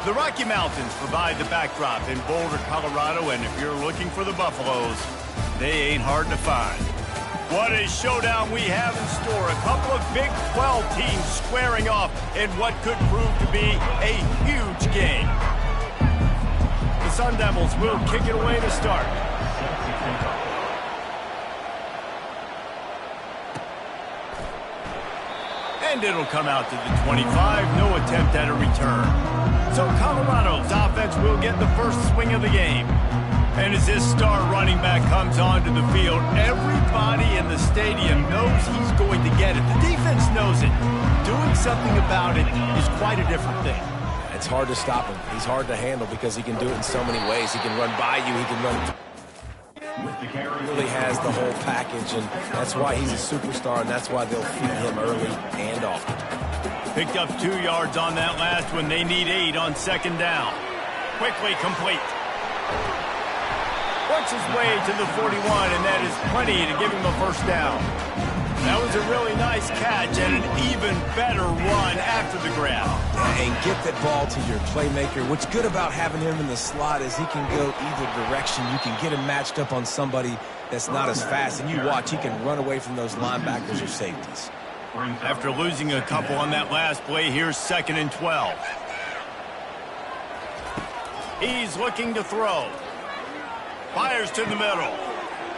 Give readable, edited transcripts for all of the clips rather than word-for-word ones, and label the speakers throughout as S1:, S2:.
S1: The Rocky Mountains provide the backdrop in Boulder, Colorado, and if you're looking for the Buffaloes, they ain't hard to find. What a showdown we have in store. A couple of Big 12 teams squaring off in what could prove to be a huge game. The Sun Devils will kick it away to start. And it'll come out to the 25. No attempt at a return. So Colorado's offense will get the first swing of the game. And as this star running back comes onto the field, everybody in the stadium knows he's going to get it. The defense knows it. Doing something about it is quite a different thing.
S2: It's hard to stop him. He's hard to handle because he can do it in so many ways. He can run by you. He can run. He really has the whole package, and that's why he's a superstar, and that's why they'll feed him early and often.
S1: Picked up 2 yards on that last one. They need 8 on second down. Quickly complete. Works his way to the 41, and that is plenty to give him a first down. That was a really nice catch and an even better run after the grab.
S2: And get that ball to your playmaker. What's good about having him in the slot is he can go either direction. You can get him matched up on somebody that's not as fast, and you watch, he can run away from those linebackers or safeties.
S1: After losing a couple on that last play, here's 2nd and 12. He's looking to throw. Fires to the middle.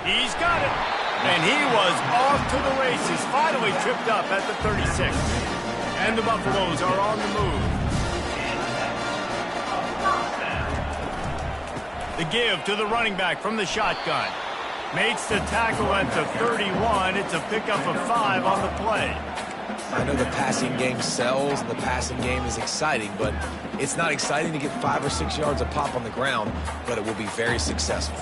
S1: He's got it. And he was off to the races. Finally tripped up at the 36. And the Buffaloes are on the move. The give to the running back from the shotgun. Makes the tackle at the 31. It's a pickup of 5 on the play.
S2: I know the passing game sells, and the passing game is exciting, but it's not exciting to get 5 or 6 yards a pop on the ground, but it will be very successful.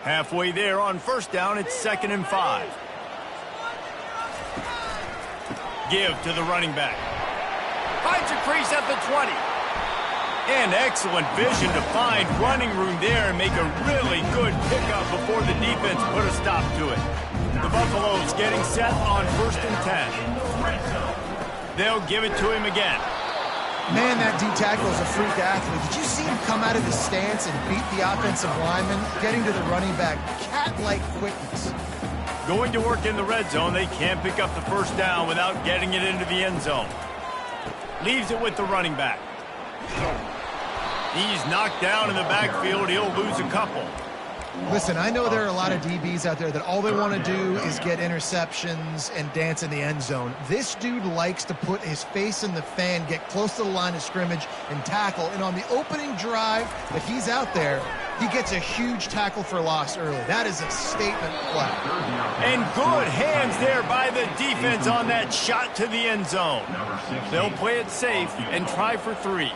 S1: Halfway there on first down, it's 2nd and 5. Give to the running back. Finds a crease at the 20. And excellent vision to find running room there and make a really good pickup before the defense put a stop to it. The Buffaloes getting set on 1st and 10. They'll give it to him again.
S3: Man, that D-tackle is a freak athlete. Did you see him come out of his stance and beat the offensive lineman, getting to the running back? Cat-like quickness.
S1: Going to work in the red zone, they can't pick up the first down without getting it into the end zone. Leaves it with the running back. He's knocked down in the backfield. He'll lose a couple.
S3: Listen, I know there are a lot of DBs out there that all they want to do is get interceptions and dance in the end zone. This dude likes to put his face in the fan, get close to the line of scrimmage, and tackle. And on the opening drive that he's out there, he gets a huge tackle for loss early. That is a statement play.
S1: And good hands there by the defense on that shot to the end zone. They'll play it safe and try for 3.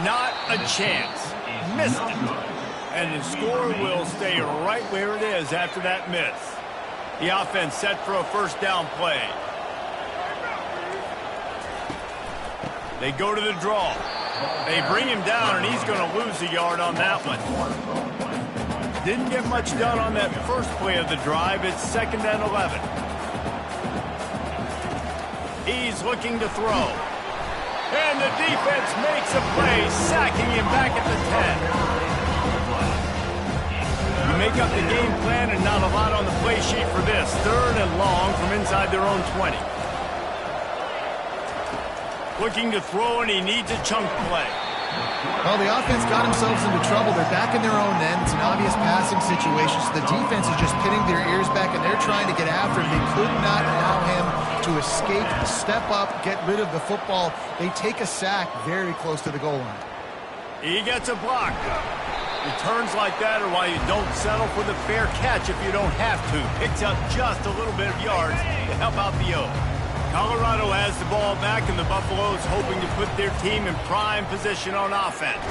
S1: Not a chance. Missed it. And the score will stay right where it is after that miss. The offense set for a first down play. They go to the draw. They bring him down, and he's going to lose a yard on that one. Didn't get much done on that first play of the drive. It's 2nd and 11. He's looking to throw. And the defense makes a play, sacking him back at the 10. You make up the game plan and not a lot on the play sheet for this. 3rd and long from inside their own 20. Looking to throw, and he needs a chunk play.
S3: Well, the offense got themselves into trouble. They're back in their own end. It's an obvious passing situation, so the defense is just pinning their ears back, and they're trying to get after him. They could not allow him to escape, step up, get rid of the football. They take a sack very close to the goal line.
S1: He gets a block. Returns like that are why you don't settle for the fair catch if you don't have to. Picks up just a little bit of yards to help out the O. Colorado has the ball back, and the Buffaloes hoping to put their team in prime position on offense.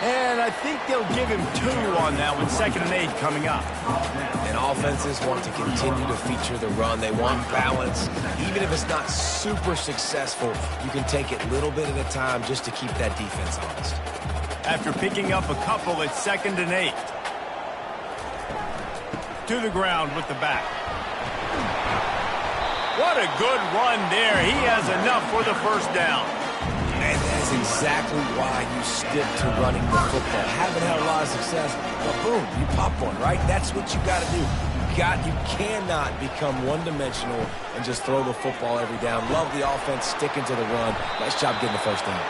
S1: And I think they'll give him 2 on that one, 2nd and 8 coming up.
S2: And offenses want to continue to feature the run. They want balance. Even if it's not super successful, you can take it little bit at a time just to keep that defense honest.
S1: After picking up a couple, it's 2nd and 8. To the ground with the back. What a good run there. He has enough for the first down.
S2: And that's exactly why you stick to running the football. Haven't had a lot of success, but boom, you pop one, right? That's what you got to do. You cannot become one-dimensional and just throw the football every down. Love the offense, sticking to the run. Nice job getting the first down.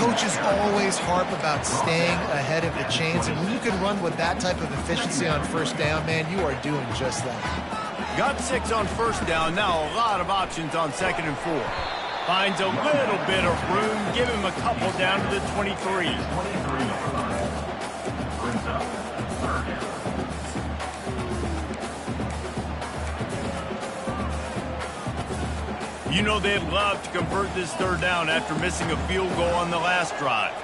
S3: Coaches always harp about staying ahead of the chains, and when you can run with that type of efficiency on first down, man, you are doing just that.
S1: Got 6 on first down. Now a lot of options on 2nd and 4. Finds a little bit of room. Give him a couple down to the 23. You know they'd love to convert this 3rd down after missing a field goal on the last drive.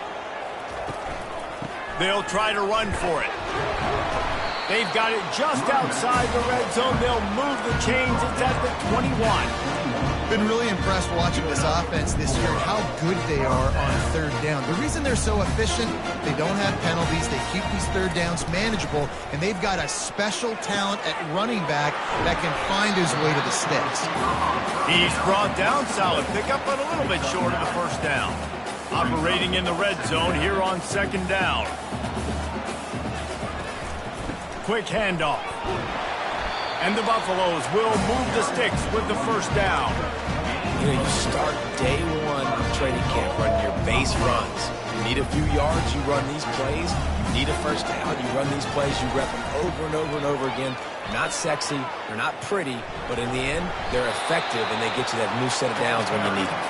S1: They'll try to run for it. They've got it just outside the red zone. They'll move the chains. It's at the 21.
S3: Been really impressed watching this offense this year and how good they are on 3rd down. The reason they're so efficient, they don't have penalties, they keep these 3rd downs manageable, and they've got a special talent at running back that can find his way to the sticks.
S1: He's brought down, solid pickup, but a little bit short of the first down. Operating in the red zone here on 2nd down. Quick handoff. And the Buffaloes will move the sticks with the first down.
S2: You know, you start day one of training camp running your base runs. You need a few yards, you run these plays. You need a first down, you run these plays. You rep them over and over and over again. They're not sexy, they're not pretty, but in the end, they're effective, and they get you that new set of downs when you need them.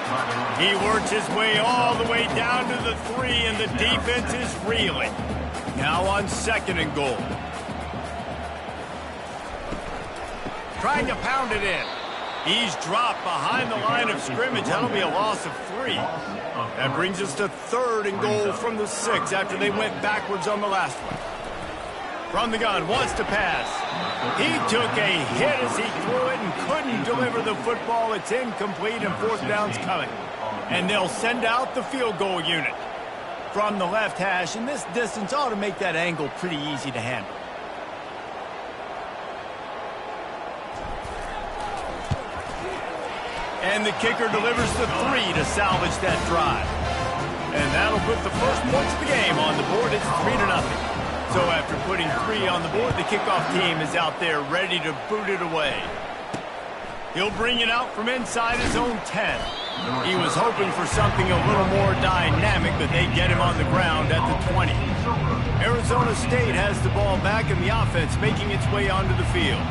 S1: He works his way all the way down to the 3, and the defense is reeling. Now on 2nd and goal. Trying to pound it in. He's dropped behind the line of scrimmage. That'll be a loss of 3. That brings us to 3rd and goal from the 6 after they went backwards on the last one. From the gun, wants to pass. He took a hit as he threw it and couldn't deliver the football. It's incomplete and 4th down's coming. And they'll send out the field goal unit. From the left hash, and this distance ought to make that angle pretty easy to handle. And the kicker delivers the 3 to salvage that drive. And that'll put the first points of the game on the board. It's 3-0. So after putting 3 on the board, the kickoff team is out there ready to boot it away. He'll bring it out from inside his own 10. He was hoping for something a little more dynamic, but they get him on the ground at the 20. Arizona State has the ball back and the offense making its way onto the field.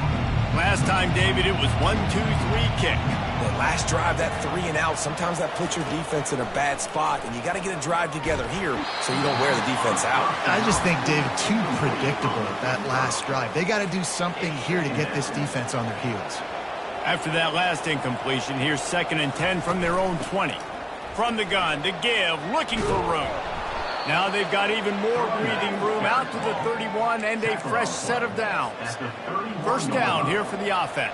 S1: Last time, David, it was 1-2-3 kick.
S2: That last drive, that 3 and out, sometimes that puts your defense in a bad spot, and you got to get a drive together here so you don't wear the defense out.
S3: I just think, David, too predictable that last drive. They got to do something here to get this defense on their heels.
S1: After that last incompletion, here's 2nd and 10 from their own 20. From the gun, to give, looking for room. Now they've got even more breathing room out to the 31 and a fresh set of downs. First down here for the offense.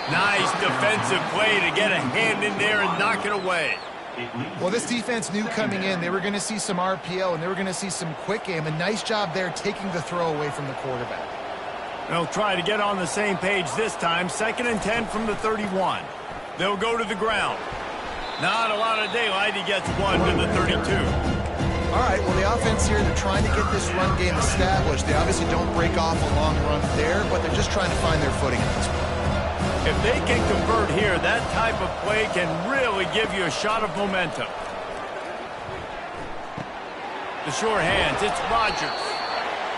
S1: Nice defensive play to get a hand in there and knock it away.
S3: Well, this defense knew coming in they were going to see some RPO and they were going to see some quick game. A nice job there taking the throw away from the quarterback.
S1: They'll try to get on the same page this time. 2nd and 10 from the 31. They'll go to the ground. Not a lot of daylight. He gets 1 to the 32.
S3: All right, well, the offense here, they're trying to get this run game established. They obviously don't break off a long run there, but they're just trying to find their footing at this point.
S1: If they can convert here, that type of play can really give you a shot of momentum. The short hands, it's Rodgers.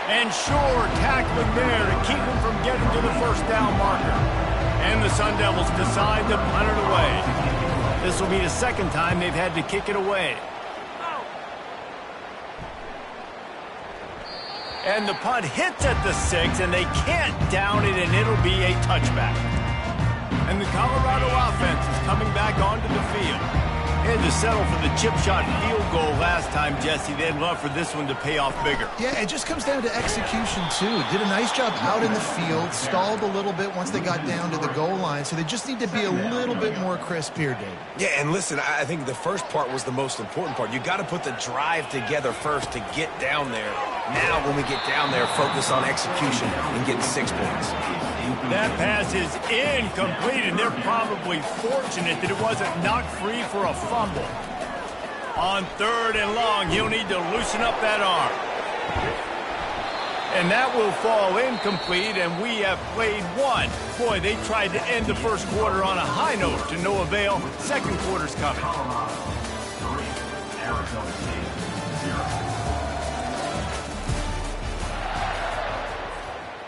S1: And Shore tackling there to keep him from getting to the first down marker. And the Sun Devils decide to punt it away. This will be the 2nd time they've had to kick it away. And the punt hits at the 6, and they can't down it, and it'll be a touchback. And And the Colorado offense is coming back onto the field. Had to settle for the chip shot field goal last time, Jesse. They'd love for this one to pay off bigger.
S3: Yeah, it just comes down to execution, too. Did a nice job out in the field, stalled a little bit once they got down to the goal line, so they just need to be a little bit more crisp here, Dave.
S2: Yeah, and listen, I think the first part was the most important part. You got to put the drive together first to get down there. Now, when we get down there, focus on execution and getting 6 points.
S1: That pass is incomplete, and they're probably fortunate that it wasn't knocked free for a fumble. On 3rd and long, he'll need to loosen up that arm. And that will fall incomplete, and we have played one. Boy, they tried to end the first quarter on a high note to no avail. Second quarter's coming.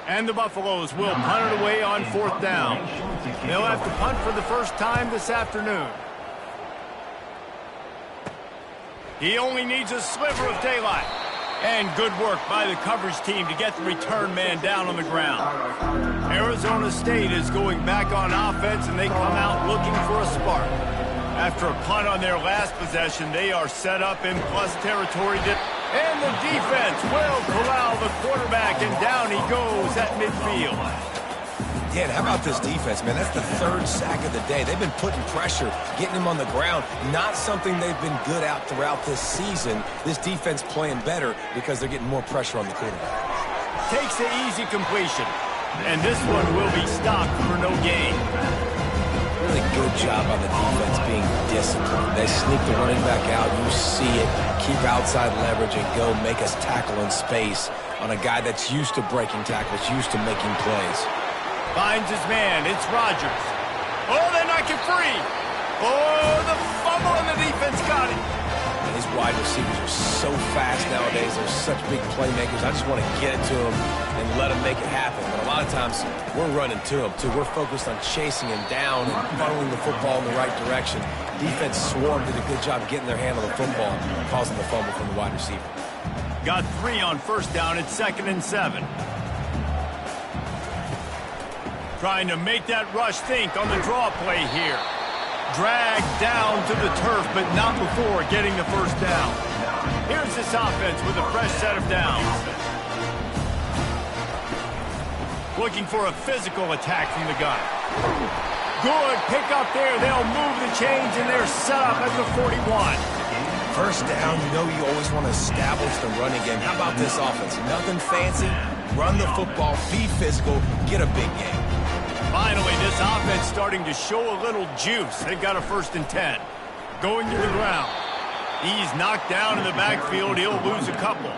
S1: And the Buffaloes will punt it away on 4th down. They'll have to punt for the first time this afternoon. He only needs a sliver of daylight. And good work by the coverage team to get the return man down on the ground. Arizona State is going back on offense, and they come out looking for a spark. After a punt on their last possession, they are set up in plus territory. And the defense will corral the quarterback, and down he goes at midfield.
S2: Dan, how about this defense, man? That's the 3rd sack of the day. They've been putting pressure, getting him on the ground. Not something they've been good at throughout this season. This defense playing better because they're getting more pressure on the quarterback.
S1: Takes the easy completion, and this one will be stopped for no gain.
S2: Really good job on the defense being disciplined. They sneak the running back out. You see it. Keep outside leverage and go make us tackle in space on a guy that's used to breaking tackles, used to making plays.
S1: Finds his man. It's Rodgers. Oh, they knock it free. Oh, the fumble, and the defense got it.
S2: These wide receivers are so fast nowadays. They're such big playmakers. I just want to get it to them and let them make it happen. But a lot of times, we're running to them, too. We're focused on chasing him down and funneling the football in the right direction. Defense swarmed, did a good job getting their hand on the football, causing the fumble from the wide receiver.
S1: Got 3 on 1st down. It's 2nd and 7. Trying to make that rush think on the draw play here. Dragged down to the turf, but not before getting the first down. Here's this offense with a fresh set of downs. Looking for a physical attack from the gun. Good pick up there. They'll move the chains, and they're set up at the 41.
S2: First down, you know you always want to establish the running game. How about this offense? Nothing fancy. Run the football, be physical, get a big game.
S1: Finally, this offense starting to show a little juice. They've got a 1st and 10. Going to the ground. He's knocked down in the backfield. He'll lose a couple.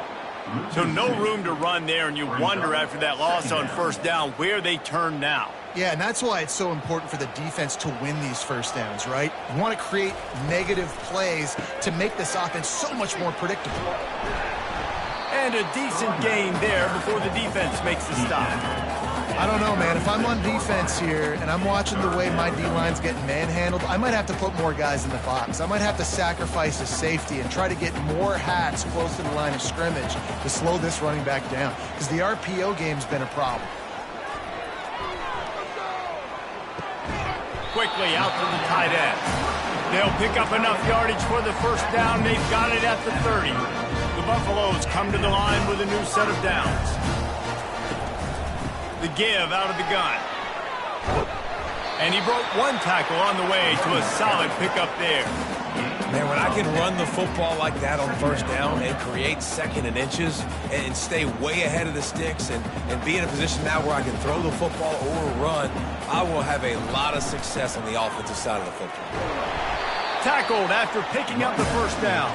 S1: So no room to run there, and you wonder after that loss on 1st down where they turn now.
S3: Yeah, and that's why it's so important for the defense to win these first downs, right? You want to create negative plays to make this offense so much more predictable.
S1: And a decent gain there before the defense makes the stop.
S3: I don't know, man. If I'm on defense here and I'm watching the way my D-line's getting manhandled, I might have to put more guys in the box. I might have to sacrifice a safety and try to get more hats close to the line of scrimmage to slow this running back down, because the RPO game's been a problem.
S1: Quickly out to the tight end. They'll pick up enough yardage for the first down. They've got it at the 30. The Buffaloes come to the line with a new set of downs. The give out of the gun. And he broke one tackle on the way to a solid pickup there.
S2: Man, when I can run the football like that on 1st down and create 2nd and inches and stay way ahead of the sticks and be in a position now where I can throw the football or run, I will have a lot of success on the offensive side of the football.
S1: Tackled after picking up the first down.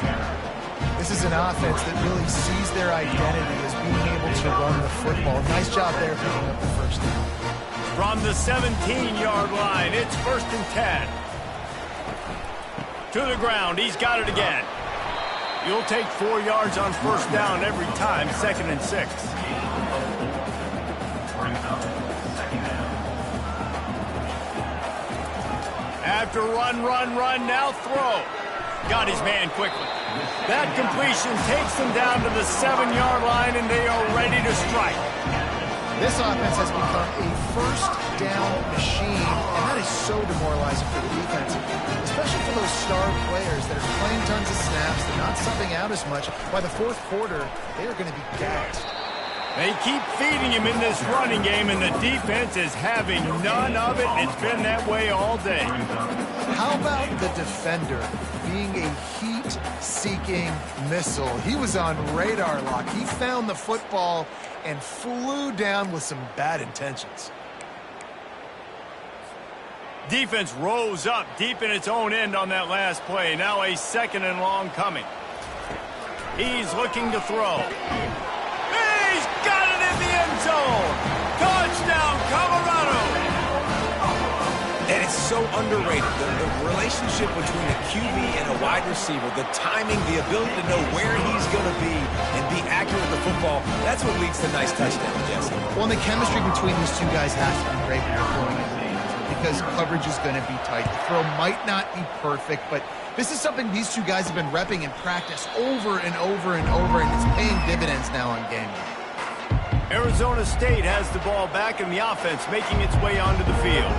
S3: This is an offense that really sees their identity as being able to run the football. Nice job there picking up the first down.
S1: From the 17-yard line, it's 1st and 10. To the ground, he's got it again. You'll take 4 yards on 1st down every time, 2nd and 6. After run, now throw. Got his man quickly. That completion takes them down to the 7-yard line, and they are ready to strike.
S3: This offense has become a first down machine, and that is so demoralizing for the defense, especially for those star players that are playing tons of snaps. They're not subbing out as much. By the fourth quarter, they are going to be gassed.
S1: They keep feeding him in this running game, and the defense is having none of it, and it's been that way all day.
S3: How about the defender being a heat-seeking missile? He was on radar lock. He found the football and flew down with some bad intentions.
S1: Defense rose up deep in its own end on that last play. Now a 2nd and long coming. He's looking to throw. He's got it in the end zone. Touchdown, Colorado.
S2: And it's so underrated. The relationship between a QB and a wide receiver, the timing, the ability to know where he's going to be and be accurate with the football, that's what leads to nice touchdowns, Jesse.
S3: Well, and the chemistry between these two guys has to be great when you're throwing into the end zone because coverage is going to be tight. The throw might not be perfect, but this is something these two guys have been repping in practice over and over and over, and it's paying dividends now on game day.
S1: Arizona State has the ball back in the offense, making its way onto the field.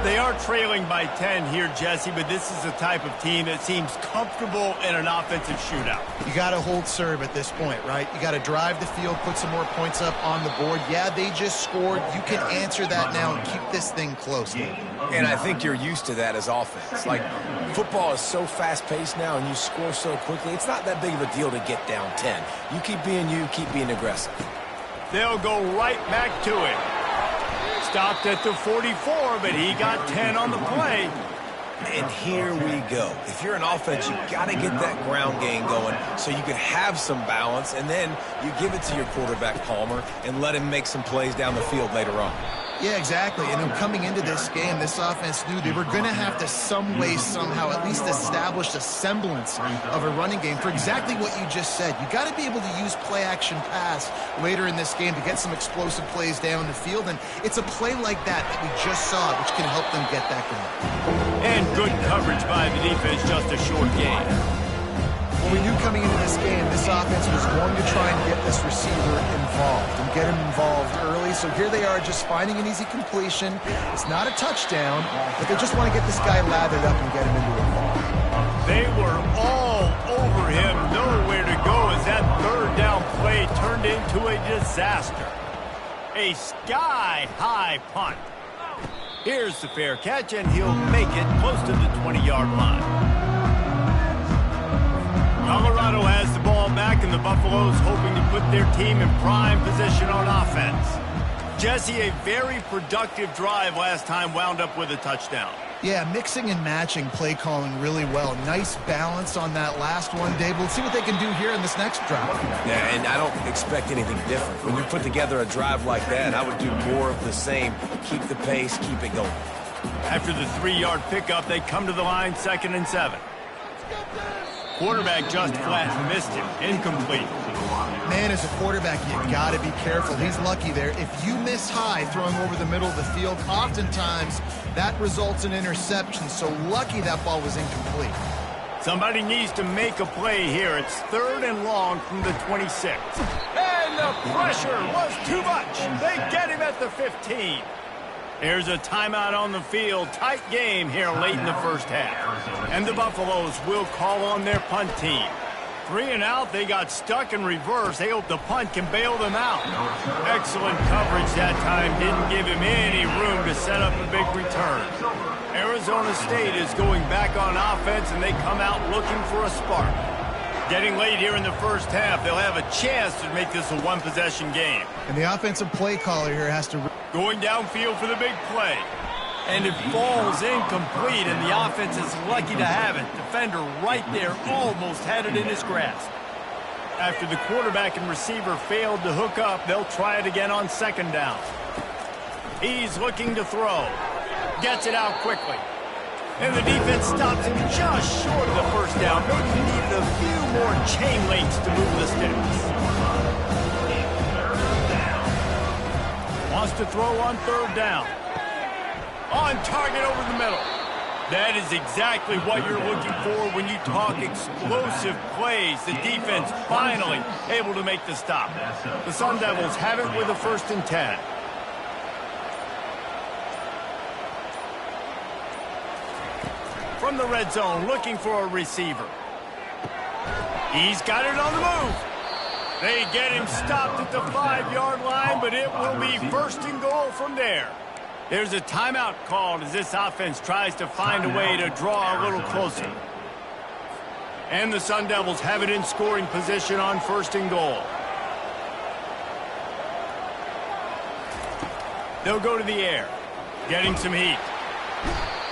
S1: They are trailing by 10 here, Jesse, but this is the type of team that seems comfortable in an offensive shootout.
S3: You got to hold serve at this point, right? You got to drive the field, put some more points up on the board. Yeah, they just scored. You can answer that now and keep this thing close.
S2: And I think you're used to that as offense. Like, football is so fast-paced now and you score so quickly, it's not that big of a deal to get down 10. You keep being aggressive.
S1: They'll go right back to it. Stopped at the 44, but he got 10 on the play.
S2: And here we go. If you're an offense, you got to get that ground game going so you can have some balance, and then you give it to your quarterback, Palmer, and let him make some plays down the field later on.
S3: Yeah, exactly. And coming into this game, this offense knew they were going to have to some way, somehow, at least establish a semblance of a running game for exactly what you just said. You got to be able to use play-action pass later in this game to get some explosive plays down the field. And it's a play like that we just saw, which can help them get that going.
S1: And good coverage by the defense, just a short game.
S3: Well, we knew coming into this game, this offense was going to try and get this receiver involved and get him involved early. So here they are just finding an easy completion. It's not a touchdown, but they just want to get this guy lathered up and get him into a ball.
S1: They were all over him, nowhere to go as that 3rd down play turned into a disaster. A sky-high punt. Here's the fair catch, and he'll make it close to the 20-yard line. Colorado has the ball back, and the Buffaloes hoping to put their team in prime position on offense. Jesse, a very productive drive last time wound up with a touchdown.
S3: Yeah, mixing and matching play calling really well. Nice balance on that last one, Dave. We'll see what they can do here in this next drive.
S2: Yeah, and I don't expect anything different. When you put together a drive like that, I would do more of the same. Keep the pace, keep it going.
S1: After the 3-yard pickup, they come to the line, 2nd and 7. Quarterback just flat missed him. Incomplete.
S3: Man, as a quarterback, you got to be careful. He's lucky there. If you miss high throwing over the middle of the field, oftentimes that results in interception. So lucky that ball was incomplete.
S1: Somebody needs to make a play here. It's 3rd and long from the 26. And the pressure was too much. They get him at the 15. There's a timeout on the field. Tight game here late in the first half. And the Buffaloes will call on their punt team. 3 and out, they got stuck in reverse. They hope the punt can bail them out. Excellent coverage that time. Didn't give him any room to set up a big return. Arizona State is going back on offense, and they come out looking for a spark. Getting late here in the first half, they'll have a chance to make this a one-possession game.
S3: And the offensive play caller here has to...
S1: Going downfield for the big play. And it falls incomplete, and the offense is lucky to have it. Defender right there almost had it in his grasp. After the quarterback and receiver failed to hook up, they'll try it again on 2nd down. He's looking to throw. Gets it out quickly. And the defense stops him just short of the first down. Maybe he needed a few more chain links to move the sticks. Wants to throw on 3rd down. On target over the middle. That is exactly what you're looking for when you talk explosive plays. The defense finally able to make the stop. The Sun Devils have it with a 1st and 10. from the red zone, looking for a receiver. He's got it on the move. They get him stopped at the 5-yard line, but it will be first and goal from there. There's a timeout called as this offense tries to find a way to draw a little closer. And the Sun Devils have it in scoring position on first and goal. They'll go to the air, getting some heat.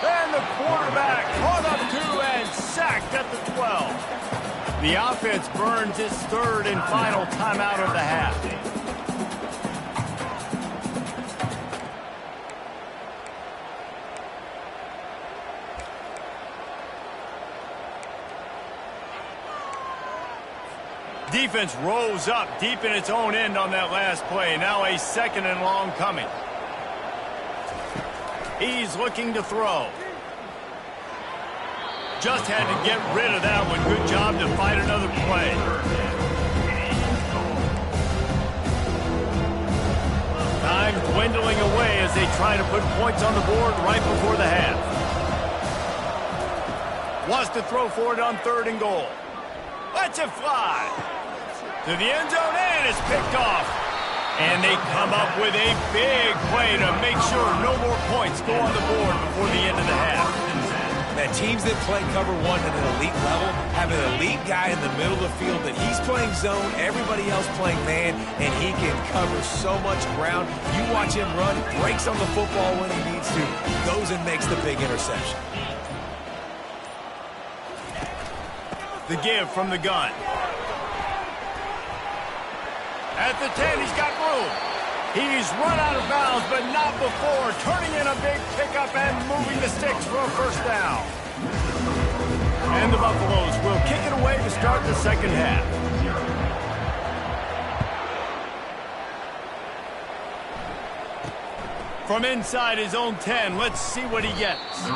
S1: And the quarterback caught up to and sacked at the 12. The offense burns its third and final timeout of the half. Defense rose up deep in its own end on that last play. Now a second and long coming. He's looking to throw. Just had to get rid of that one. Good job to fight another play. Time dwindling away as they try to put points on the board right before the half. Wants to throw for it on third and goal. Lets it fly. To the end zone, and it's picked off. And they come up with a big play to make sure no more points go on the board before the end of the half.
S2: Man, teams that play cover one at an elite level have an elite guy in the middle of the field that he's playing zone, everybody else playing man, and he can cover so much ground. You watch him run, breaks on the football when he needs to, goes and makes the big interception.
S1: The give from the gun. At the 10, he's got room. He's run out of bounds, but not before turning in a big pickup and moving the sticks for a first down. And the Buffaloes will kick it away to start the second half. From inside his own 10, let's see what he gets.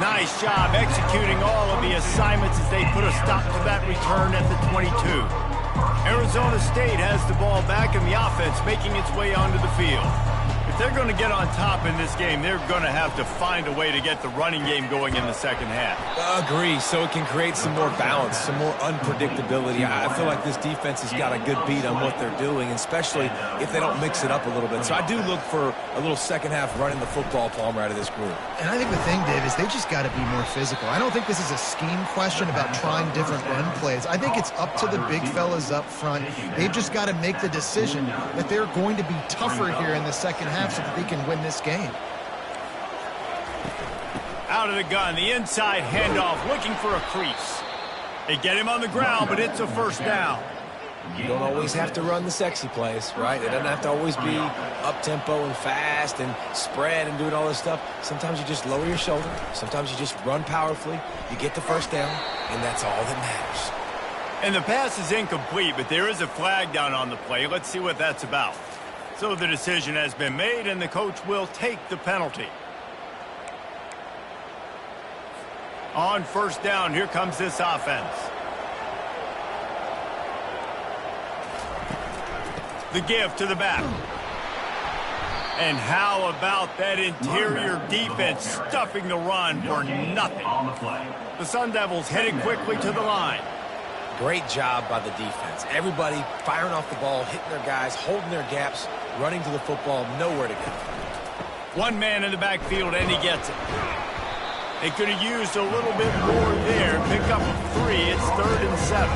S1: Nice job executing all of the assignments as they put a stop to that return at the 22. Arizona State has the ball back and the offense making its way onto the field. If they're going to get on top in this game, they're going to have to find a way to get the running game going in the second half.
S2: Agree, so it can create some more balance, some more unpredictability. I feel like this defense has got a good beat on what they're doing, especially if they don't mix it up a little bit. So I do look for a little second half running the football, Palmer, out of this group.
S3: And I think the thing, Dave, is they just got to be more physical. I don't think this is a scheme question about trying different run plays. I think it's up to the big fellas up front. They've just got to make the decision that they're going to be tougher here in the second half so that they can win this game.
S1: Out of the gun, the inside handoff, looking for a crease. They get him on the ground, but it's a first down.
S2: You don't always have to run the sexy plays, right? It doesn't have to always be up-tempo and fast and spread and doing all this stuff. Sometimes you just lower your shoulder. Sometimes you just run powerfully. You get the first down, and that's all that matters.
S1: And the pass is incomplete, but there is a flag down on the play. Let's see what that's about. So the decision has been made, and the coach will take the penalty. On first down, here comes this offense. The give to the back. And how about that interior defense stuffing the run for nothing? The Sun Devils headed quickly to the line.
S2: Great job by the defense. Everybody firing off the ball, hitting their guys, holding their gaps, running to the football, nowhere to go.
S1: One man in the backfield, and he gets it. They could have used a little bit more there. Pick up 3. It's 3rd and 7.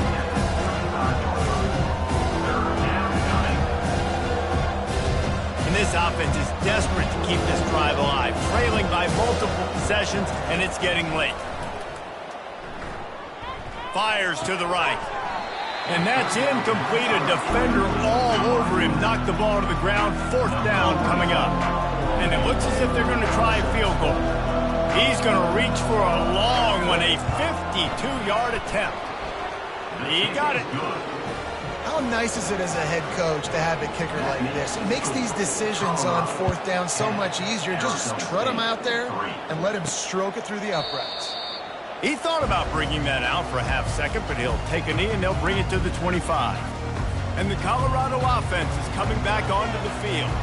S1: And this offense is desperate to keep this drive alive, trailing by multiple possessions, and it's getting late. Fires to the right. And that's incomplete. A defender all over him. Knocked the ball to the ground. 4th down coming up. And it looks as if they're going to try a field goal. He's going to reach for a long one. A 52-yard attempt. He got it.
S3: How nice is it as a head coach to have a kicker like this? It makes these decisions on 4th down so much easier. Just trot him out there and let him stroke it through the uprights.
S1: He thought about bringing that out for a half second, but he'll take a knee and they'll bring it to the 25. And the Colorado offense is coming back onto the field.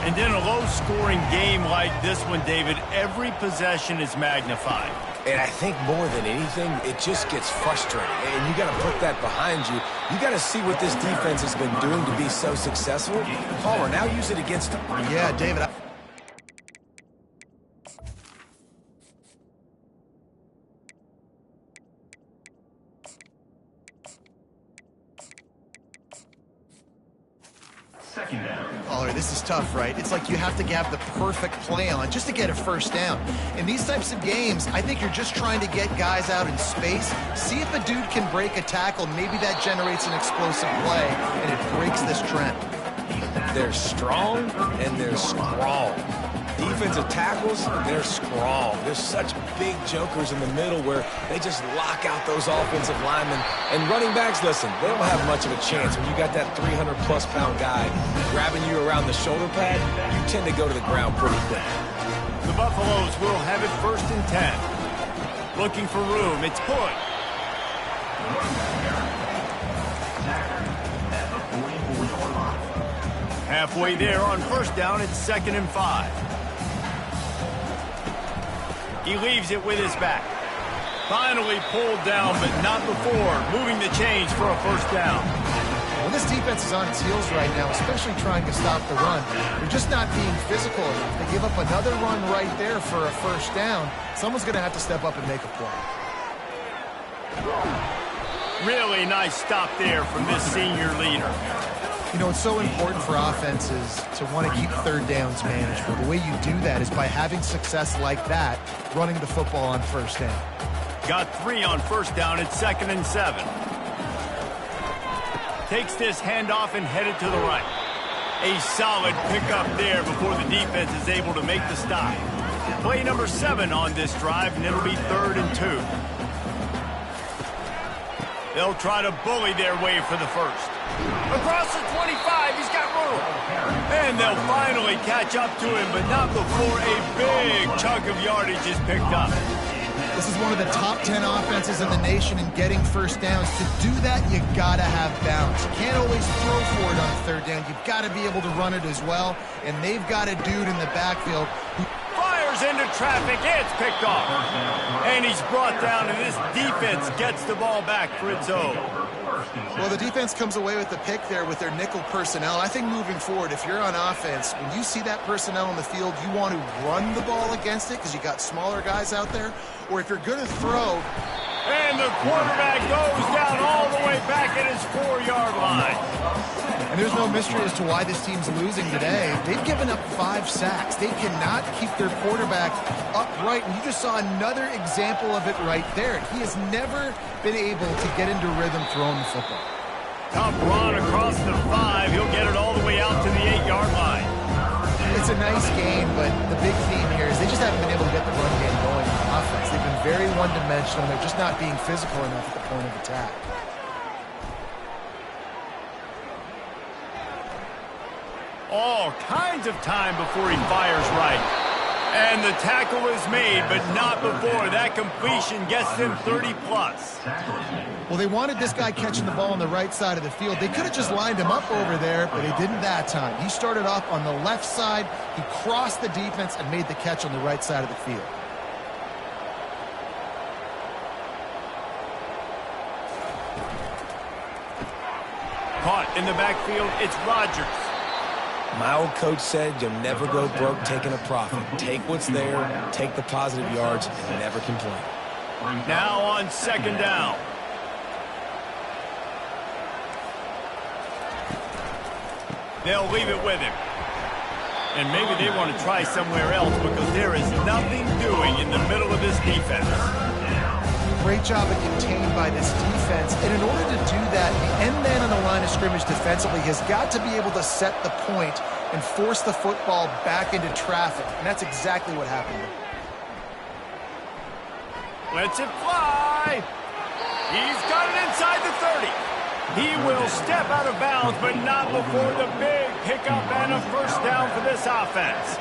S1: And in a low-scoring game like this one, David, every possession is magnified.
S2: And I think more than anything, it just gets frustrating. And you got to put that behind you. You got to see what this defense has been doing to be so successful. Palmer, now use it against them.
S3: Yeah, David. Caller, this is tough, right? It's like you have to have the perfect play on just to get a first down. In these types of games, I think you're just trying to get guys out in space, see if a dude can break a tackle. Maybe that generates an explosive play, and it breaks this trend.
S2: They're strong, and they're strong. Defensive tackles, they're strong. There's such big jokers in the middle where they just lock out those offensive linemen. And running backs, listen, they don't have much of a chance. When you got that 300-plus pound guy grabbing you around the shoulder pad, you tend to go to the ground pretty quick.
S1: The Buffaloes will have it 1st and 10. Looking for room. It's Hood. Halfway there on 1st down, it's 2nd and 5. He leaves it with his back. Finally pulled down, but not before moving the chains for a 1st down.
S3: When this defense is on its heels right now, especially trying to stop the run, they're just not being physical enough. They give up another run right there for a 1st down. Someone's going to have to step up and make a play.
S1: Really nice stop there from this senior leader.
S3: You know, it's so important for offenses to want to keep 3rd downs manageable. The way you do that is by having success like that, running the football on 1st down.
S1: Got 3 on 1st down. It's 2nd and 7. Takes this handoff and headed to the right. A solid pickup there before the defense is able to make the stop. Play number 7 on this drive, and it'll be 3rd and 2. They'll try to bully their way for the 1st. Across the 25, he's got room. And they'll finally catch up to him, but not before a big chunk of yardage is picked up.
S3: This is one of the top 10 offenses in the nation in getting 1st downs. To do that, you gotta have balance. You can't always throw for it on 3rd down. You've got to be able to run it as well. And they've got a dude in the backfield who
S1: fires into traffic. It's picked off. And he's brought down, and this defense gets the ball back for its own.
S3: Well, the defense comes away with the pick there with their nickel personnel. I think moving forward, if you're on offense, when you see that personnel on the field, you want to run the ball against it because you got smaller guys out there. Or if you're going to throw...
S1: And the quarterback goes down all the way back at his 4-yard line.
S3: And there's no mystery as to why this team's losing today. They've given up 5 sacks. They cannot keep their quarterback upright. And you just saw another example of it right there. He has never been able to get into rhythm throwing the football.
S1: Tough run across the 5. He'll get it all the way out to the 8-yard line.
S3: It's a nice game, but the big theme here is they just haven't been able to get the run game going on offense. They've been very one-dimensional. They're just not being physical enough at the point of attack.
S1: All kinds of time before he fires right. And the tackle is made, but not before. That completion gets them 30-plus.
S3: Well, they wanted this guy catching the ball on the right side of the field. They could have just lined him up over there, but they didn't that time. He started off on the left side. He crossed the defense and made the catch on the right side of the field.
S1: Caught in the backfield, it's Rodgers.
S2: My old coach said you'll never go broke taking a profit. Take what's there, take the positive yards, and never complain.
S1: Now on 2nd down. They'll leave it with him. And maybe they want to try somewhere else because there is nothing doing in the middle of this defense.
S3: Great job of contained by this defense. And in order to do that, the end man on the line of scrimmage defensively has got to be able to set the point and force the football back into traffic. And that's exactly what happened.
S1: Lets it fly. He's got it inside the 30. He will step out of bounds, but not before the big pickup and a 1st down for this offense.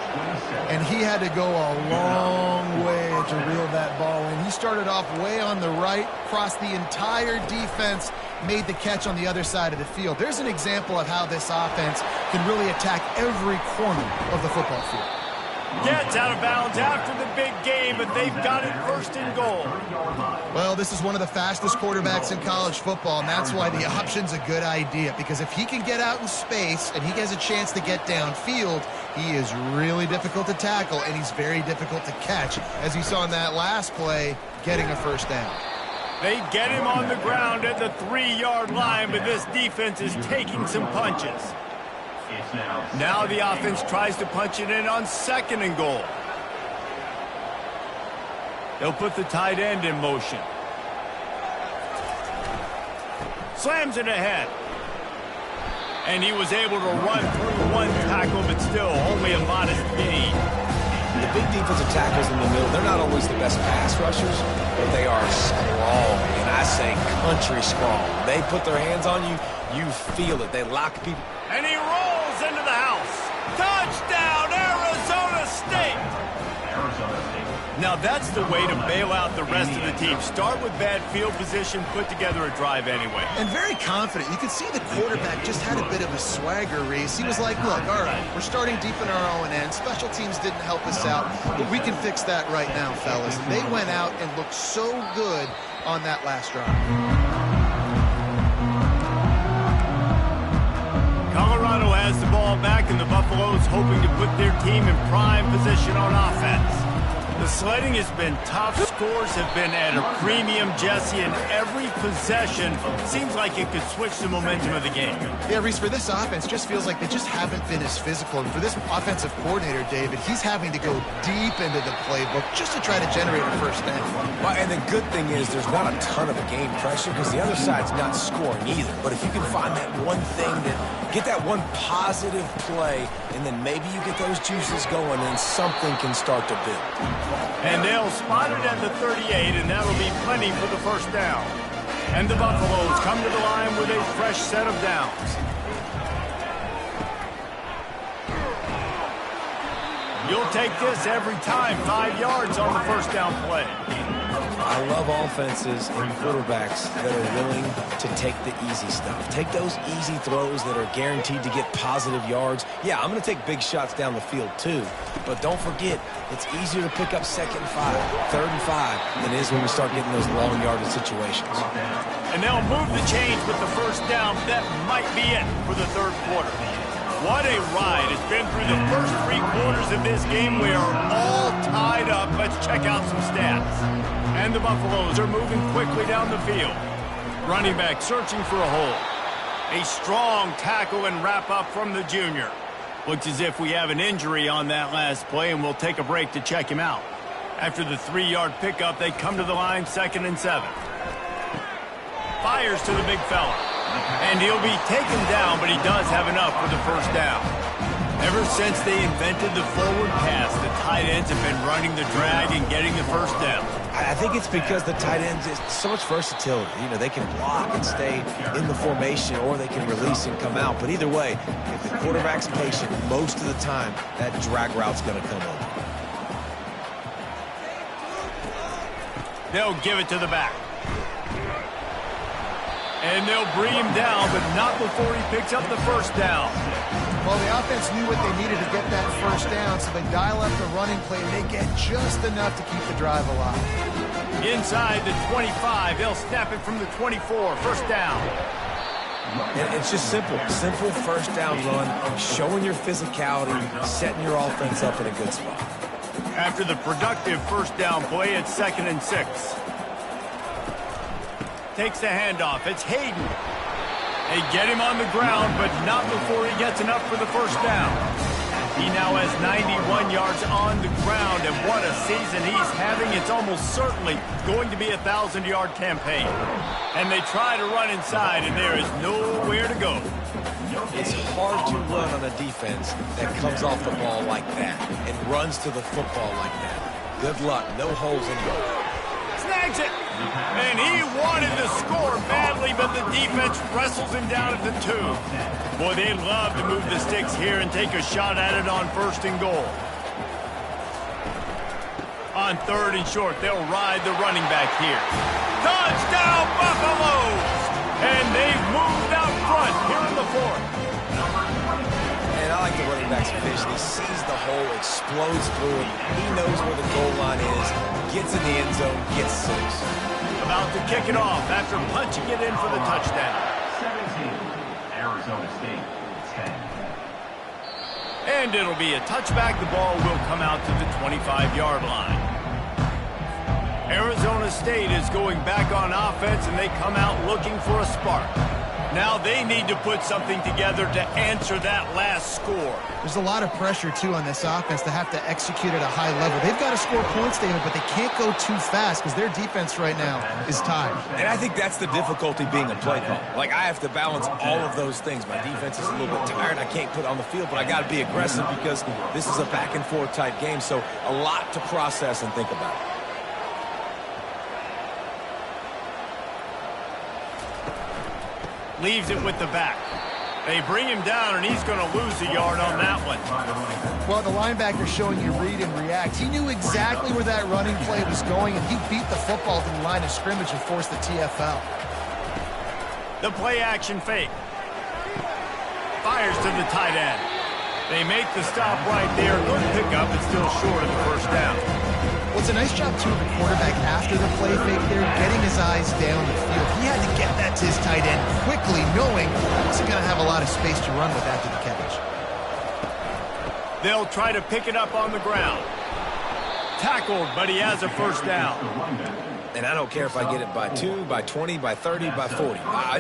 S3: And he had to go a long way to reel that ball in. He started off way on the right, crossed the entire defense, made the catch on the other side of the field. There's an example of how this offense can really attack every corner of the football field.
S1: Gets out of bounds after the big game, but they've got it first and goal.
S3: Well, this is one of the fastest quarterbacks in college football, and that's why the option's a good idea, because if he can get out in space and he has a chance to get downfield, he is really difficult to tackle, and he's very difficult to catch, as you saw in that last play, getting a first down.
S1: They get him on the ground at the 3-yard line, but this defense is taking some punches. Now the offense tries to punch it in on 2nd and goal. They'll put the tight end in motion. Slams it ahead. And he was able to run through one tackle, but still only a modest gain.
S2: The big defensive tackles in the middle, they're not always the best pass rushers, but they are strong, and I say country strong. They put their hands on you, you feel it. They lock people.
S1: And he rolls into the house. Touchdown, Arizona State! Now that's the way to bail out the rest of the team. Start with bad field position, put together a drive anyway.
S3: And very confident. You can see the quarterback just had a bit of a swagger, Reese. He was like, look, all right, we're starting deep in our own end. Special teams didn't help us out, but we can fix that right now, fellas. And they went out and looked so good on that last drive.
S1: Colorado has the ball back, and the Buffaloes hoping to put their team in prime position on offense. The sledding has been tough. Scores have been at a premium, Jesse, and every possession seems like it could switch the momentum of the game.
S3: Yeah, Reese, for this offense, just feels like they just haven't been as physical. And for this offensive coordinator, David, he's having to go deep into the playbook just to try to generate a first down.
S2: Well, and the good thing is there's not a ton of game pressure because the other side's not scoring either. But if you can find that one thing, get that one positive play, and then maybe you get those juices going, and something can start to build.
S1: And they'll spot it at the 38, and that'll be plenty for the first down. And the Buffaloes come to the line with a fresh set of downs. You'll take this every time. 5 yards on the first down play.
S2: I love offenses and quarterbacks that are willing to take the easy stuff. Take those easy throws that are guaranteed to get positive yards. Yeah, I'm going to take big shots down the field too. But don't forget, it's easier to pick up 2nd and 5, 3rd and 5 than it is when we start getting those long yardage situations.
S1: And they'll move the chains with the first down. That might be it for the 3rd quarter. What a ride. It's been through the first 3 quarters of this game. We are all tied up. Let's check out some stats. And the Buffaloes are moving quickly down the field. Running back searching for a hole. A strong tackle and wrap up from the junior. Looks as if we have an injury on that last play, and we'll take a break to check him out. After the 3-yard pickup, they come to the line 2nd and 7. Fires to the big fella. And he'll be taken down, but he does have enough for the first down. Ever since they invented the forward pass, the tight ends have been running the drag and getting the first down.
S2: I think it's because the tight ends is so much versatility. You know, they can block and stay in the formation, or they can release and come out. But either way, if the quarterback's patient, most of the time, that drag route's going to come over.
S1: They'll give it to the back. And they'll bring him down, but not before he picks up the first down.
S3: Well, the offense knew what they needed to get that first down, so they dial up the running play, and they get just enough to keep the drive alive.
S1: Inside the 25, they'll snap it from the 24. First down.
S2: And it's just simple. Simple first down run, showing your physicality, setting your offense up in a good spot.
S1: After the productive first down play, it's 2nd and 6. Takes the handoff. It's Hayden. They get him on the ground, but not before he gets enough for the first down. He now has 91 yards on the ground, and what a season he's having. It's almost certainly going to be a 1,000-yard campaign. And they try to run inside, and there is nowhere to go.
S2: It's hard to run on a defense that comes off the ball like that and runs to the football like that. Good luck. No holes anywhere.
S1: Snags it. And he wanted to score badly, but the defense wrestles him down at the 2. Boy, they'd love to move the sticks here and take a shot at it on 1st and goal. On 3rd and short, they'll ride the running back here. Touchdown, Buffaloes! And they've moved out front here in the 4th.
S2: And Man, I like the running back's vision. He sees the hole, explodes through it. He knows where the goal line is, gets in the end zone, gets 6.
S1: About to kick it off after punching it in for the touchdown.
S4: 17, Arizona State, 10.
S1: And it'll be a touchback. The ball will come out to the 25-yard line. Arizona State is going back on offense, and they come out looking for a spark. Now they need to put something together to answer that last score.
S3: There's a lot of pressure, too, on this offense to have to execute at a high level. They've got to score points, David, but they can't go too fast because their defense right now is tired.
S2: And I think that's the difficulty being a play call. Like, I have to balance all of those things. My defense is a little bit tired. I can't put it on the field, but I got to be aggressive because this is a back-and-forth type game, so a lot to process and think about.
S1: Leaves it with the back. They bring him down, and he's going to lose a yard on that one.
S3: Well, the linebacker showing you read and react. He knew exactly where that running play was going, and he beat the football to the line of scrimmage and forced the TFL.
S1: The play-action fake. Fires to the tight end. They make the stop right there. Good pickup, but still short of the first down.
S3: Well, it's a nice job, too, of the quarterback after the play fake there, getting his eyes down the field. He had to get that to his tight end quickly, knowing he wasn't going to have a lot of space to run with after the catch.
S1: They'll try to pick it up on the ground. Tackled, but he has a first down.
S2: And I don't care if I get it by 2, by 20, by 30, by 40. I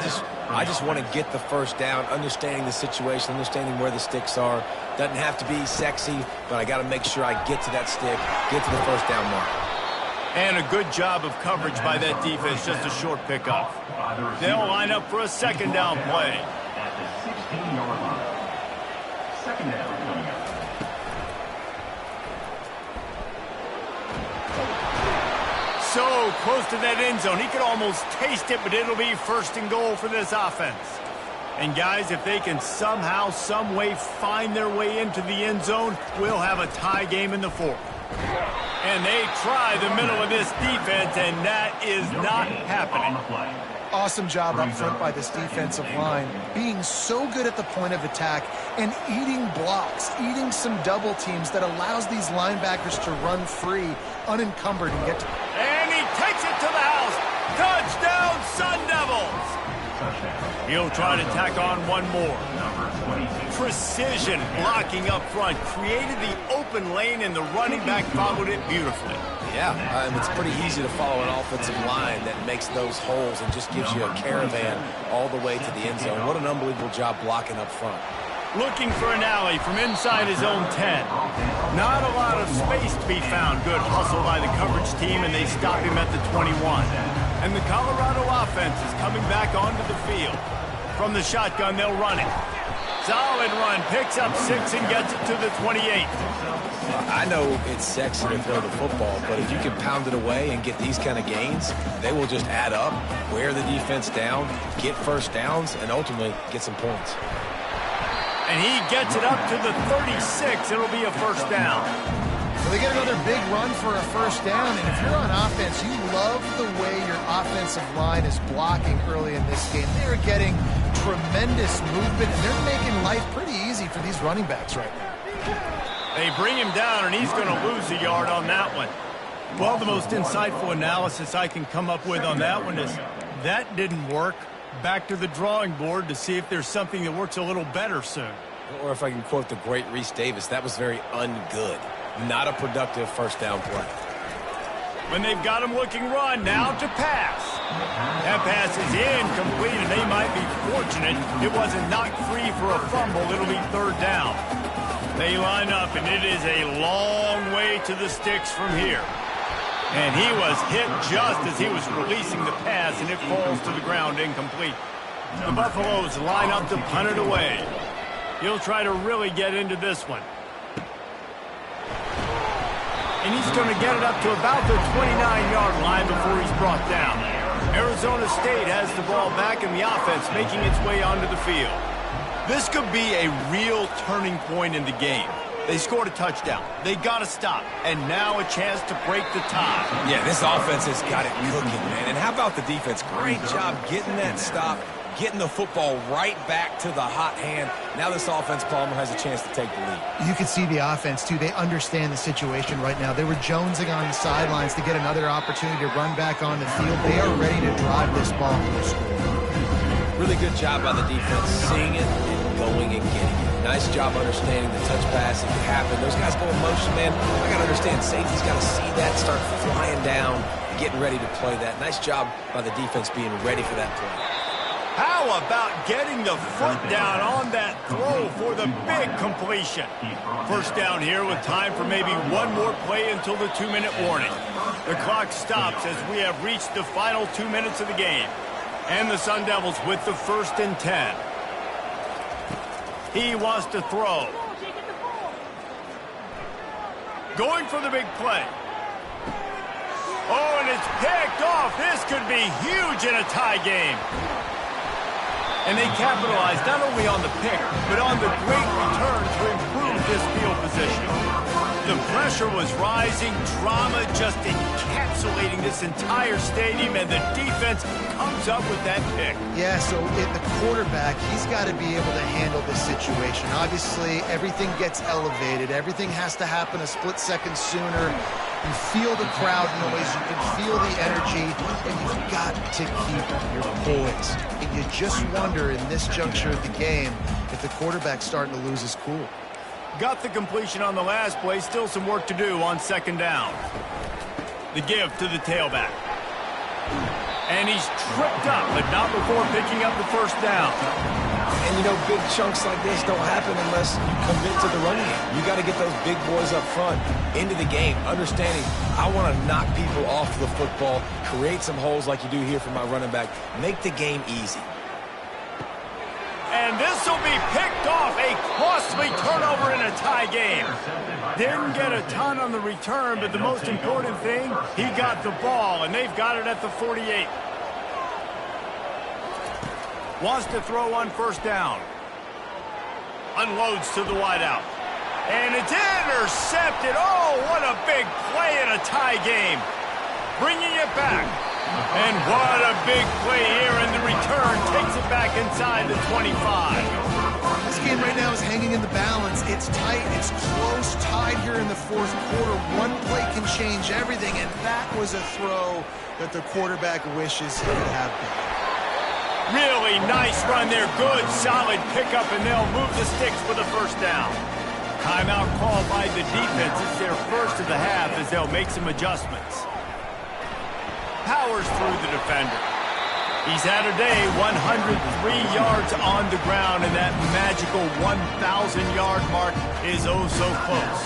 S2: just want to get the first down, understanding the situation, understanding where the sticks are. Doesn't have to be sexy, but I got to make sure I get to that stick, get to the first down mark.
S1: And a good job of coverage by that defense, just a short pickup. They'll line up for a second down play.
S4: At the 16-yard line. Second down coming up.
S1: So close to that end zone. He could almost taste it, but it'll be first and goal for this offense. And guys, if they can somehow, some way find their way into the end zone, we'll have a tie game in the fourth. And they try the middle of this defense, and that is not happening.
S3: Awesome job up front by this defensive line, being so good at the point of attack and eating blocks, eating some double teams that allows these linebackers to run free, unencumbered, and get to...
S1: And he takes it to the house. Touchdown, Sun Devils! He'll try to tack on one more. Precision blocking up front, created the open lane, and the running back followed it beautifully.
S2: Yeah, it's pretty easy to follow an offensive line that makes those holes and just gives you a caravan all the way to the end zone. What an unbelievable job blocking up front.
S1: Looking for an alley from inside his own 10. Not a lot of space to be found. Good hustle by the coverage team, and they stop him at the 21. And the Colorado offense is coming back onto the field. From the shotgun, they'll run it. Solid run, picks up 6 and gets it to the 28.
S2: I know it's sexy to throw the football, but if you can pound it away and get these kind of gains, they will just add up, wear the defense down, get first downs, and ultimately get some points.
S1: And he gets it up to the 36. It'll be a first down.
S3: So they get another big run for a first down, and if you're on offense, you love the way your offensive line is blocking early in this game. They're getting tremendous movement, and they're making life pretty easy for these running backs right now.
S1: They bring him down, and he's going to lose a yard on that one. Well, the most insightful analysis I can come up with on that one is that didn't work. Back to the drawing board to see if there's something that works a little better soon.
S2: Or if I can quote the great Reese Davis, that was very ungood. Not a productive first down play.
S1: When they've got him looking run, now to pass. That pass is incomplete, and they might be fortunate it wasn't knocked free for a fumble. It'll be third down. They line up, and it is a long way to the sticks from here. And he was hit just as he was releasing the pass, and it falls to the ground incomplete. The Buffaloes line up to punt it away. He'll try to really get into this one. And he's going to get it up to about the 29-yard line before he's brought down. Arizona State has the ball back in the offense, making its way onto the field. This could be a real turning point in the game. They scored a touchdown. They got to stop. And now a chance to break the tie.
S2: Yeah, this offense has got it cooking, man. And how about the defense? Great job getting that stop, getting the football right back to the hot hand. Now this offense, Palmer, has a chance to take the lead.
S3: You can see the offense, too. They understand the situation right now. They were jonesing on the sidelines to get another opportunity to run back on the field. They are ready to drive this ball to the score.
S2: Really good job by the defense, seeing it and going and getting it. Nice job understanding the touch pass. It can happen. Those guys go in motion, man. I got to understand safety's got to see that, start flying down, getting ready to play that. Nice job by the defense being ready for that play.
S1: How about getting the foot down on that throw for the big completion? First down here with time for maybe one more play until the 2-minute warning. The clock stops as we have reached the final 2 minutes of the game. And the Sun Devils with the 1st and 10. He wants to throw. Going for the big play. Oh, and it's picked off. This could be huge in a tie game. And they capitalized not only on the pick, but on the great return to improve this field position. The pressure was rising, drama just encapsulating this entire stadium, and the defense comes up with that pick.
S3: Yeah, so the quarterback, he's got to be able to handle this situation. Obviously, everything gets elevated. Everything has to happen a split second sooner. You feel the crowd noise. You can feel the energy, and you've got to keep your poise. And you just wonder in this juncture of the game if the quarterback's starting to lose his cool.
S1: Got the completion on the last play. Still some work to do on 2nd down. The give to the tailback. And he's tripped up, but not before picking up the 1st down.
S2: And, you know, big chunks like this don't happen unless you commit to the running game. You got to get those big boys up front into the game, understanding I want to knock people off the football, create some holes like you do here for my running back, make the game easy.
S1: And this will be picked off, a costly turnover in a tie game. Didn't get a ton on the return, but the most important thing, he got the ball, and they've got it at the 48. Wants to throw on 1st down. Unloads to the wideout. And it's intercepted. Oh, what a big play in a tie game. Bringing it back. And what a big play here, and the return takes it back inside the 25.
S3: This game right now is hanging in the balance. It's tight, it's close, tied here in the 4th quarter. One play can change everything, and that was a throw that the quarterback wishes he could have been.
S1: Really nice run there. Good, solid pickup, and they'll move the sticks for the 1st down. Timeout call by the defense. It's their first of the half as they'll make some adjustments. Powers through the defender. He's had a day, 103 yards on the ground, and that magical 1,000-yard mark is oh so close.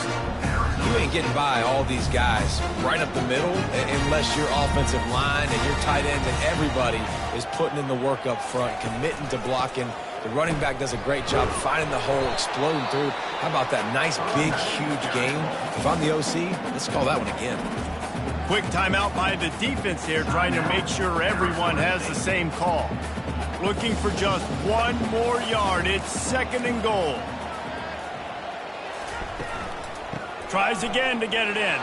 S2: You ain't getting by all these guys right up the middle unless your offensive line and your tight ends and everybody is putting in the work up front, committing to blocking. The running back does a great job finding the hole, exploding through. How about that nice, big, huge game? If I'm the OC, let's call that one again.
S1: Quick timeout by the defense here, trying to make sure everyone has the same call. Looking for just one more yard. It's 2nd and goal. Tries again to get it in.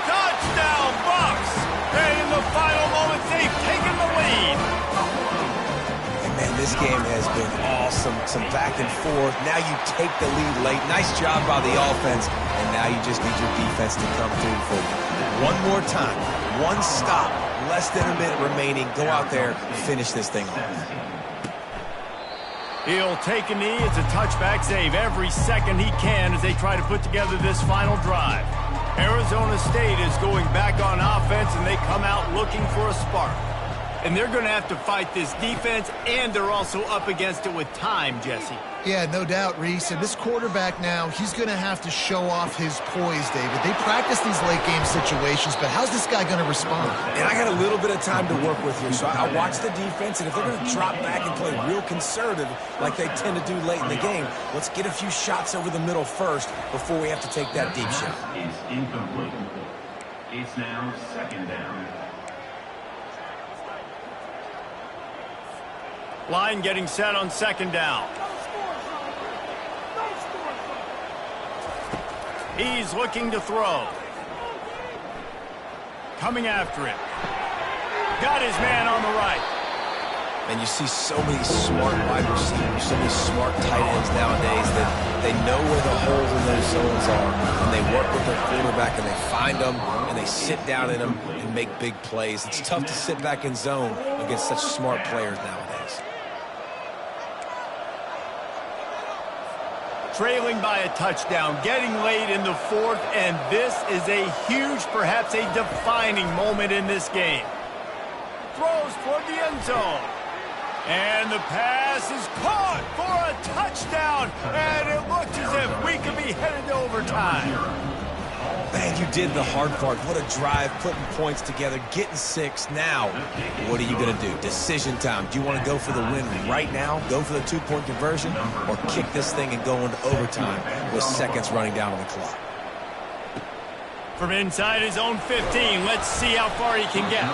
S1: Touchdown, Bucks! And in the final moments, they've taken the lead.
S2: And man, this game has been awesome. Some back and forth. Now you take the lead late. Nice job by the offense. And now you just need your defense to come through for you. One more time. One stop. Less than a minute remaining. Go out there and finish this thing off.
S1: He'll take a knee. It's a touchback save every second he can as they try to put together this final drive. Arizona State is going back on offense, and they come out looking for a spark. And they're going to have to fight this defense, and they're also up against it with time, Jesse.
S3: Yeah, no doubt, Reese. And this quarterback now, he's going to have to show off his poise, David. They practice these late-game situations, but how's this guy going to respond?
S2: And I got a little bit of time to work with here, so I watch the defense, and if they're going to drop back and play real conservative like they tend to do late in the game, let's get a few shots over the middle first before we have to take that deep shot.
S4: Is incomplete. It's now 2nd down.
S1: Line getting set on 2nd down. He's looking to throw. Coming after it. Got his man on the right.
S2: And you see so many smart wide receivers, so many smart tight ends nowadays that they know where the holes in those zones are, and they work with their quarterback, and they find them, and they sit down in them and make big plays. It's tough to sit back in zone against such smart players nowadays.
S1: Trailing by a touchdown, getting late in the fourth, and this is a huge, perhaps a defining moment in this game. Throws toward the end zone. And the pass is caught for a touchdown, and it looks as if we could be headed to overtime.
S2: Man, you did the hard part. What a drive, putting points together, getting 6. Now, what are you going to do? Decision time. Do you want to go for the win right now, go for the 2-point conversion, or kick this thing and go into overtime with seconds running down on the clock?
S1: From inside his own 15, let's see how far he can get.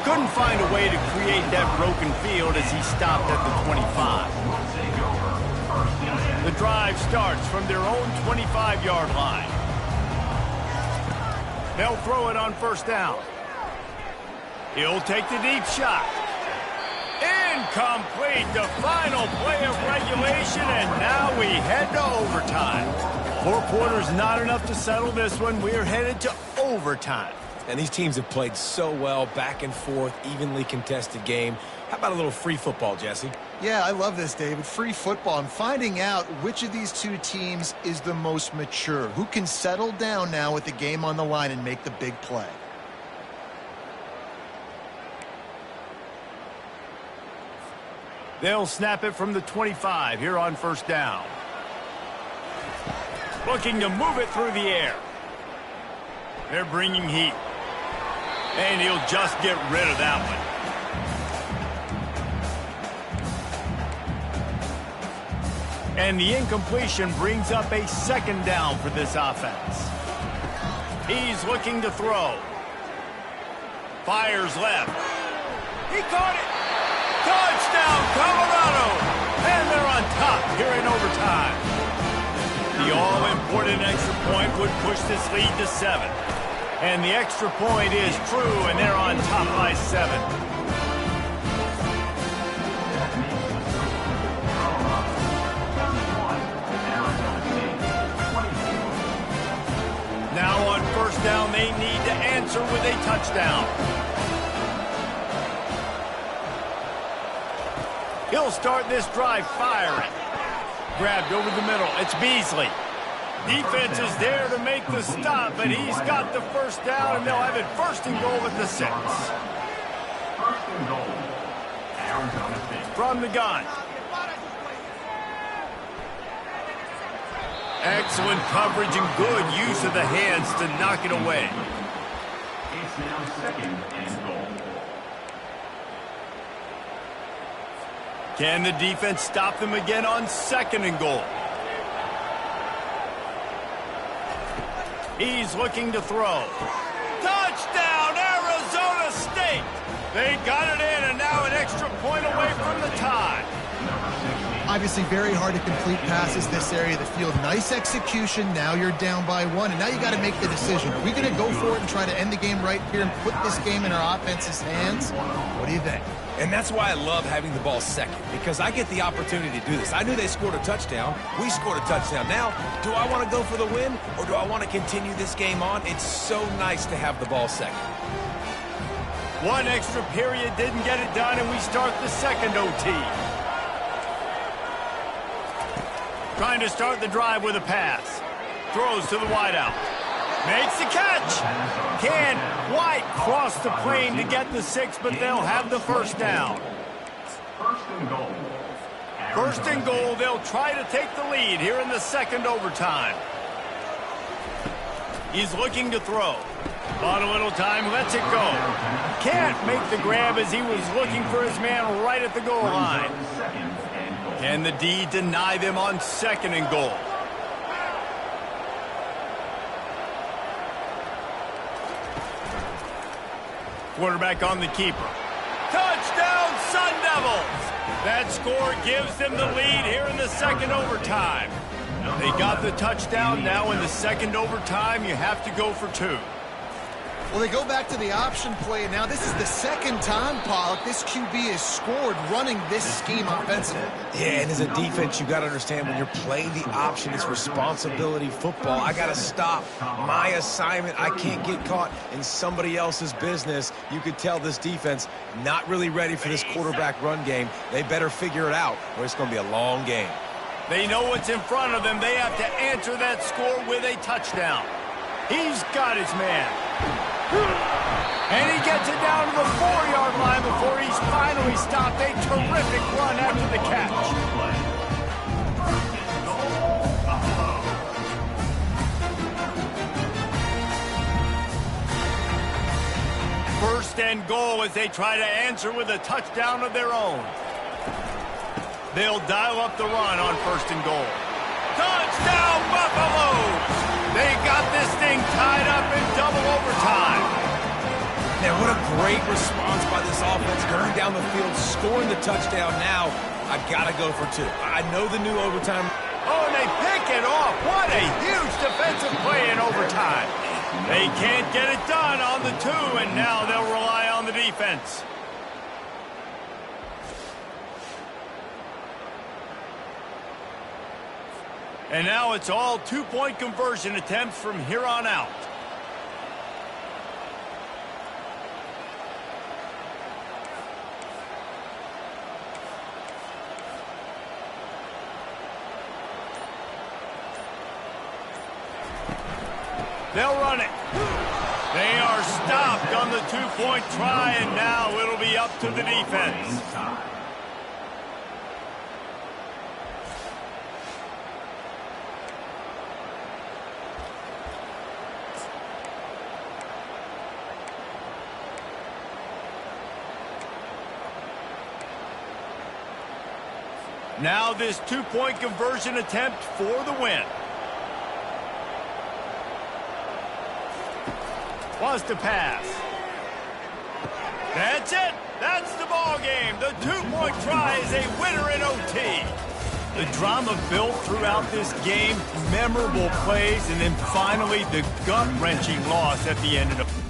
S1: Couldn't find a way to create that broken field as he stopped at the 25. The drive starts from their own 25-yard line. They'll throw it on first down. He'll take the deep shot. Incomplete, the final play of regulation, and now we head to overtime. 4 quarters not enough to settle this one. We're headed to overtime.
S2: And these teams have played so well, back and forth, evenly contested game. How about a little free football, Jesse?
S3: Yeah, I love this, David. Free football. I'm finding out which of these two teams is the most mature, who can settle down now with the game on the line and make the big play.
S1: They'll snap it from the 25 here on first down. Looking to move it through the air. They're bringing heat. And he'll just get rid of that one. And the incompletion brings up a second down for this offense. He's looking to throw. Fires left. He caught it. Touchdown, Colorado. And they're on top here in overtime. The all-important extra point would push this lead to 7. And the extra point is true, and they're on top by 7. Now on first down, they need to answer with a touchdown. He'll start this drive firing. Grabbed over the middle. It's Beasley. Defense is there to make the stop, but he's got the first down, and they'll have it first and goal at the 6.
S4: First and goal. Arizona State.
S1: From the gun. Excellent coverage and good use of the hands to knock it away.
S4: It's now second and goal.
S1: Can the defense stop them again on second and goal? He's looking to throw. Touchdown, Arizona State! They got it in, and now an extra point away from the tie.
S3: Obviously very hard to complete passes this area of the field. Nice execution. Now you're down by 1, and now you got to make the decision. Are we going to go for it and try to end the game right here and put this game in our offense's hands? What do you think?
S2: And that's why I love having the ball second, because I get the opportunity to do this. I knew they scored a touchdown. We scored a touchdown. Now, do I want to go for the win, or do I want to continue this game on? It's so nice to have the ball second.
S1: One extra period didn't get it done, and we start the second OT. Trying to start the drive with a pass. Throws to the wideout. Makes the catch. Can't quite cross the plane to get the 6, but they'll have the first down.
S4: First and goal.
S1: First and goal, they'll try to take the lead here in the second overtime. He's looking to throw. On a little time, lets it go. Can't make the grab as he was looking for his man right at the goal line. Can the D deny them on second and goal? Quarterback on the keeper. Touchdown, Sun Devils! That score gives them the lead here in the second overtime. They got the touchdown. Now in the second overtime, you have to go for 2.
S3: Well, they go back to the option play, and now this is the second time, Pollock, this QB has scored running this scheme offensively.
S2: Yeah, and as a defense, you got to understand when you're playing the option, it's responsibility football. I got to stop my assignment. I can't get caught in somebody else's business. You could tell this defense not really ready for this quarterback run game. They better figure it out, or it's going to be a long game.
S1: They know what's in front of them. They have to answer that score with a touchdown. He's got his man. And he gets it down to the 4-yard line before he's finally stopped. A terrific run after the catch. First and goal as they try to answer with a touchdown of their own. They'll dial up the run on first and goal. Touchdown, Buffaloes! They got this thing tied up in double overtime.
S2: Man, what a great response by this offense, going down the field, scoring the touchdown. Now, I got to go for two. I know the new overtime.
S1: Oh, and they pick it off. What a huge defensive play in overtime. They can't get it done on the two, and now they'll rely on the defense. And now it's all two-point conversion attempts from here on out. They'll run it. They are stopped on the two-point try, and now it'll be up to the defense. Now this two-point conversion attempt for the win. Was to pass. That's it. That's the ball game. The two-point try is a winner in OT. The drama built throughout this game, memorable plays, and then finally the gut-wrenching loss at the end of the